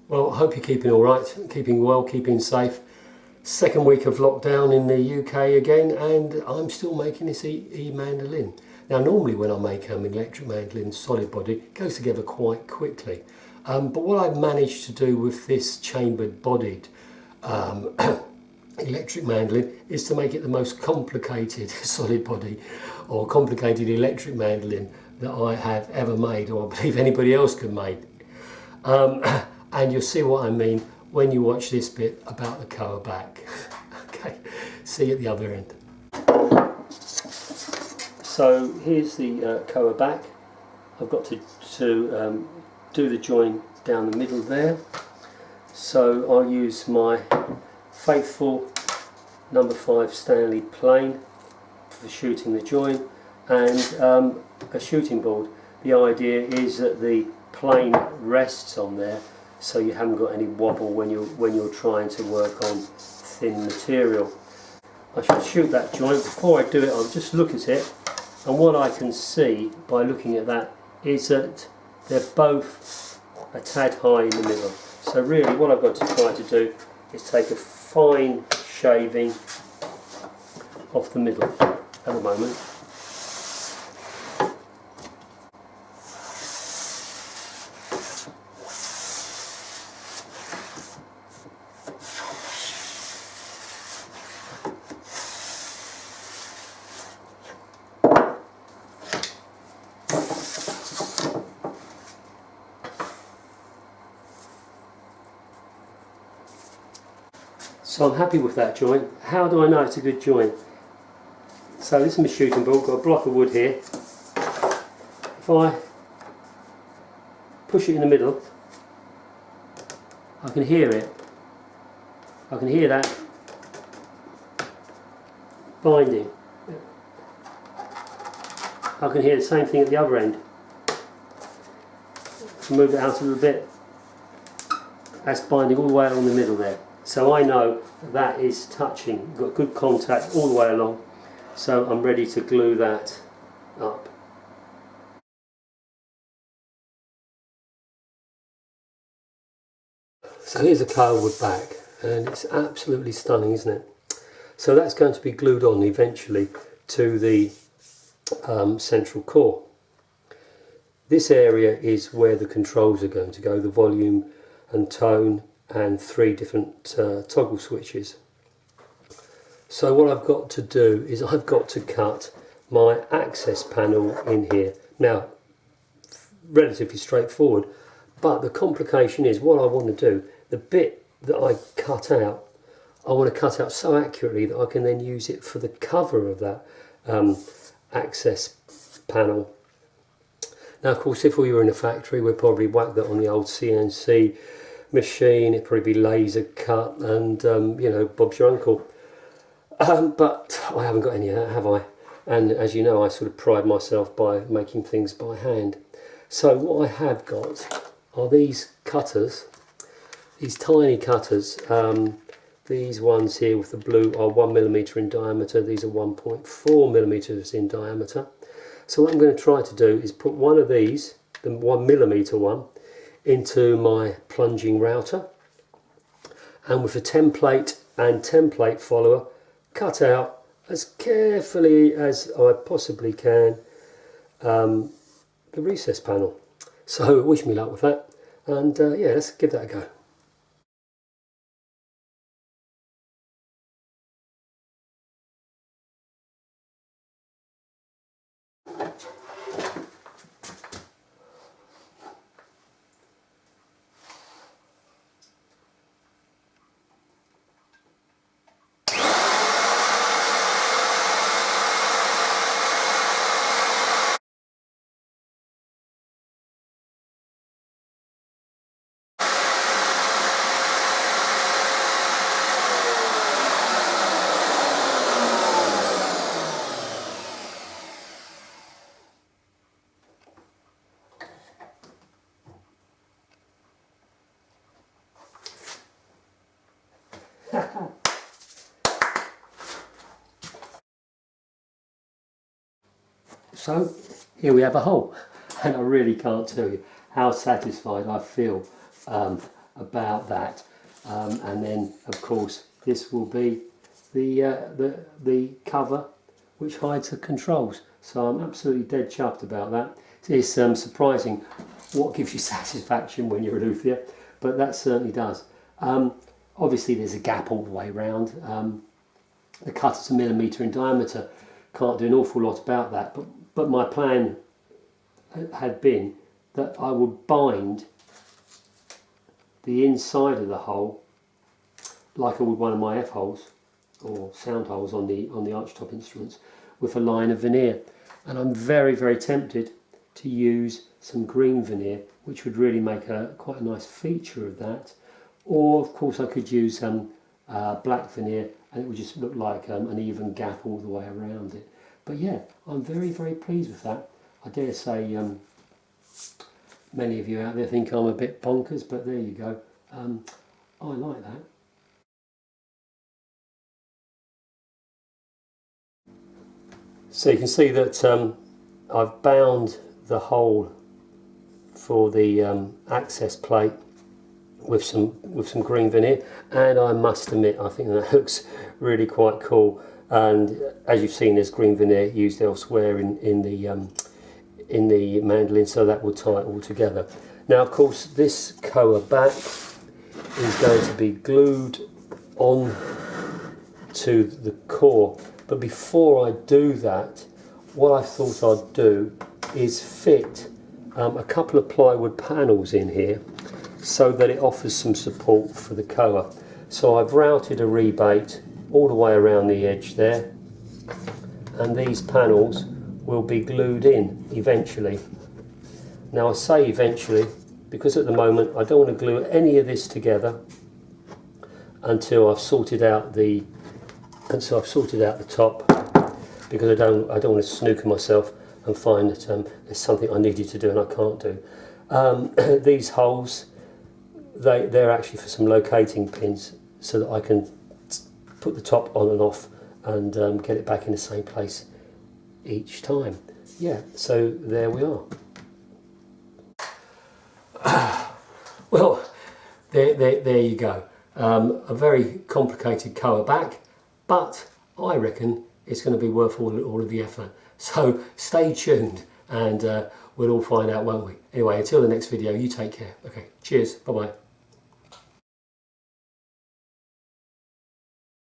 Well, I hope you're keeping all right, keeping well, keeping safe. Second week of lockdown in the UK again, and I'm still making this mandolin. Now, normally when I make an electric mandolin solid body, it goes together quite quickly. But what I've managed to do with this chambered bodied electric mandolin is to make it the most complicated solid body or complicated electric mandolin that I have ever made, or I believe anybody else could make. And you'll see what I mean when you watch this bit about the koa back. Okay, see you at the other end. So here's the koa back. I've got to do the join down the middle there. So I'll use my faithful number 5 Stanley plane for shooting the join, and a shooting board. The idea is that the plane rests on there, so you haven't got any wobble when you're trying to work on thin material. I should shoot that joint. Before I do it, I'll just look at it, and what I can see by looking at that is that they're both a tad high in the middle. So really what I've got to try to do is take a fine shaving off the middle at the moment. So I'm happy with that joint. How do I know it's a good joint? So this is my shooting board, got a block of wood here. If I push it in the middle, I can hear it. I can hear that binding. I can hear the same thing at the other end. Move it out a little bit. That's binding all the way along the middle there. So I know that is touching, got good contact all the way along, so I'm ready to glue that up. So here's a koa wood back, and it's absolutely stunning, isn't it? So that's going to be glued on eventually to the central core. This area is where the controls are going to go, the volume and tone, and 3 different toggle switches. So what I've got to do is I've got to cut my access panel in here. Now, relatively straightforward, but the complication is what I want to do, the bit that I cut out, I want to cut out so accurately that I can then use it for the cover of that access panel. Now, of course, if we were in a factory, we'd probably whack that on the old CNC machine, it'd probably be laser cut, and you know, Bob's your uncle. But I haven't got any of that, have I? And as you know, I sort of pride myself by making things by hand. So what I have got are these cutters, these tiny cutters. These ones here with the blue are 1mm in diameter. These are 1.4mm in diameter. So what I'm going to try to do is put one of these, the 1mm one, into my plunging router, and with a template and template follower, cut out as carefully as I possibly can the recess panel. So wish me luck with that, and yeah, let's give that a go. So here we have a hole, and I really can't tell you how satisfied I feel about that. And then of course this will be the cover which hides the controls. So I'm absolutely dead chuffed about that. It's surprising what gives you satisfaction when you're a luthier, but that certainly does. Obviously there's a gap all the way around. The cutter's 1 millimetre in diameter, can't do an awful lot about that, but my plan had been that I would bind the inside of the hole like I would one of my F holes or sound holes on the archtop instruments with a line of veneer, and I'm very, very tempted to use some green veneer, which would really make quite a nice feature of that. Or of course I could use black veneer and it would just look like an even gap all the way around it. But yeah, I'm very, very pleased with that. I dare say many of you out there think I'm a bit bonkers, but there you go. I like that. So you can see that I've bound the hole for the access plate with some green veneer, and I must admit I think that looks really quite cool. And as you've seen, there's green veneer used elsewhere in the mandolin, so that will tie it all together. Now of course this koa back is going to be glued on to the core, but before I do that, what I thought I'd do is fit a couple of plywood panels in here so that it offers some support for the koa. So I've routed a rebate all the way around the edge there, and these panels will be glued in eventually. Now I say eventually because at the moment I don't want to glue any of this together until I've sorted out the top, because I don't want to snooker myself and find that there's something I needed to do and I can't do. These holes, they're actually for some locating pins so that I can put the top on and off and get it back in the same place each time. Yeah, so there we are. Well, there you go. A very complicated koa back, but I reckon it's going to be worth all of the effort. So stay tuned and we'll all find out, won't we? Anyway, until the next video, you take care. Okay, cheers, bye-bye.